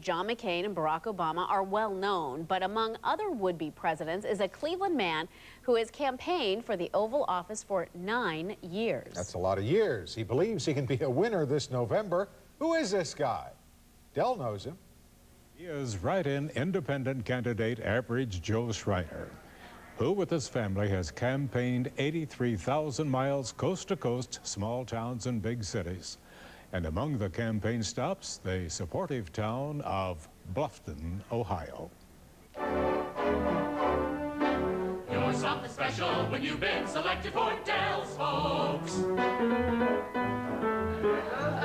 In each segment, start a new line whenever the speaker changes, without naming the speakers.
John McCain and Barack Obama are well known, but among other would-be presidents is a Cleveland man who has campaigned for the Oval Office for 9 years.
That's a lot of years. He believes he can be a winner this November. Who is this guy? Dell knows him.
He is write-in independent candidate Average Joe Schriner, who with his family has campaigned 83,000 miles coast to coast, small towns and big cities. And among the campaign stops, the supportive town of Bluffton, Ohio.
You're something special when you've been selected for Dell's folks.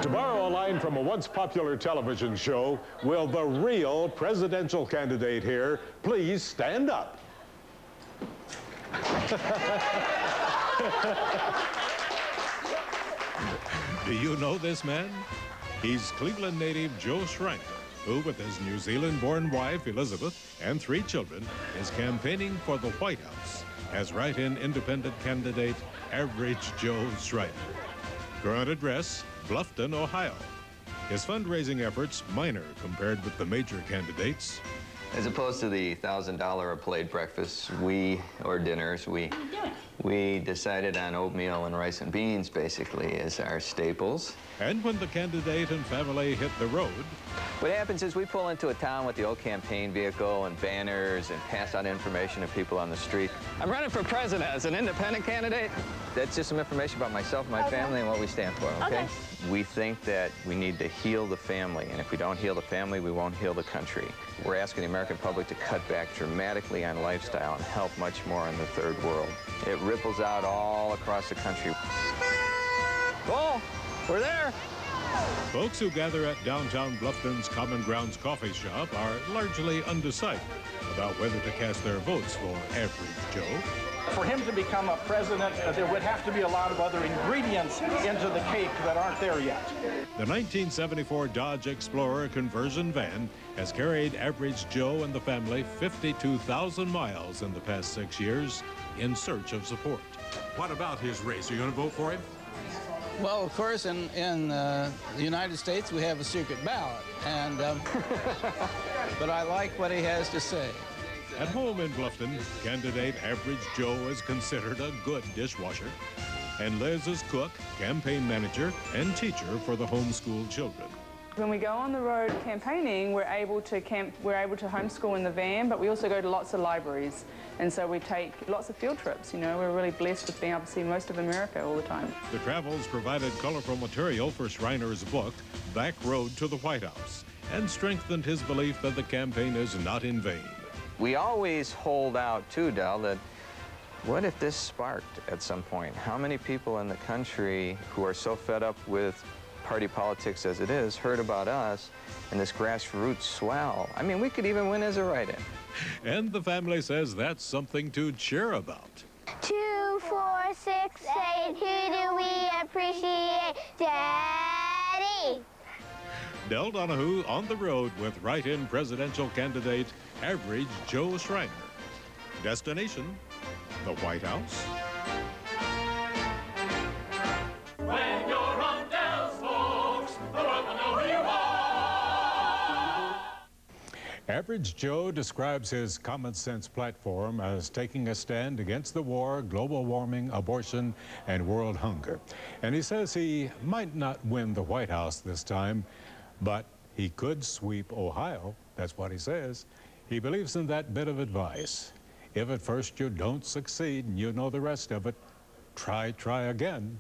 To borrow a line from a once popular television show, will the real presidential candidate here please stand up? Do you know this man? He's Cleveland native Joe Schriner, who with his New Zealand-born wife Elizabeth and 3 children is campaigning for the White House as write-in independent candidate Average Joe Schriner. Current address, Bluffton, Ohio. His fundraising efforts minor compared with the major candidates.
As opposed to the $1,000 a plate breakfast, or dinners, we decided on oatmeal and rice and beans, basically, as our staples.
And when the candidate and family hit the road,
what happens is we pull into a town with the old campaign vehicle and banners and pass out information to people on the street. I'm running for president as an independent candidate. That's just some information about myself and my family and what we stand for, okay? We think that we need to heal the family, and if we don't heal the family, we won't heal the country. We're asking the American public to cut back dramatically on lifestyle and help much more in the third world. It ripples out all across the country. Oh, we're there.
Folks who gather at downtown Bluffton's Common Grounds coffee shop are largely undecided about whether to cast their votes for Average Joe.
For him to become a president, there would have to be a lot of other ingredients into the cake that aren't there yet.
The 1974 Dodge Explorer conversion van has carried Average Joe and the family 52,000 miles in the past 6 years in search of support. What about his race? Are you going to vote for him?
Well, of course, in the United States, we have a secret ballot, and but I like what he has to say.
At home in Bluffton, candidate Average Joe is considered a good dishwasher, and Liz is cook, campaign manager, and teacher for the homeschooled children.
When we go on the road campaigning, we're able to homeschool in the van, but we also go to lots of libraries. And so we take lots of field trips, you know. We're really blessed with being able to see most of America all the time.
The travels provided colorful material for Schreiner's book, Back Road to the White House, and strengthened his belief that the campaign is not in vain.
We always hold out, too, Del, that what if this sparked at some point? How many people in the country who are so fed up with party politics as it is heard about us and this grassroots swell? I mean, we could even win as a write-in.
And the family says that's something to cheer about.
2, 4, 6, 8, who do we appreciate? Daddy!
Del Donahue on the road with write-in presidential candidate Average Joe Schriner. Destination, the White House.
When you're on Dell's folks, the world will know who you are.
Average Joe describes his common sense platform as taking a stand against the war, global warming, abortion, and world hunger. And he says he might not win the White House this time, but he could sweep Ohio. That's what he says. He believes in that bit of advice. If at first you don't succeed and you know the rest of it, try again.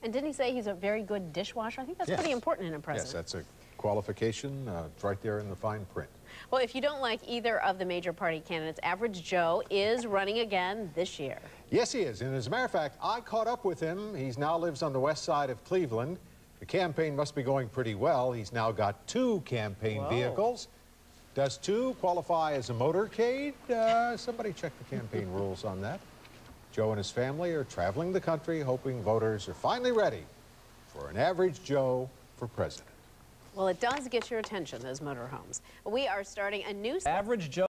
And didn't he say he's a very good dishwasher? I think that's pretty important in a president.
Yes, that's a qualification. It's right there in the fine print.
Well, if you don't like either of the major party candidates, Average Joe is running again this year.
Yes, he is. And as a matter of fact, I caught up with him. He now lives on the west side of Cleveland. The campaign must be going pretty well. He's now got 2 campaign vehicles. Does 2 qualify as a motorcade? Somebody check the campaign rules on that. Joe and his family are traveling the country, hoping voters are finally ready for an Average Joe for president.
Well, it does get your attention, those motorhomes. We are starting a new...
Average Joe.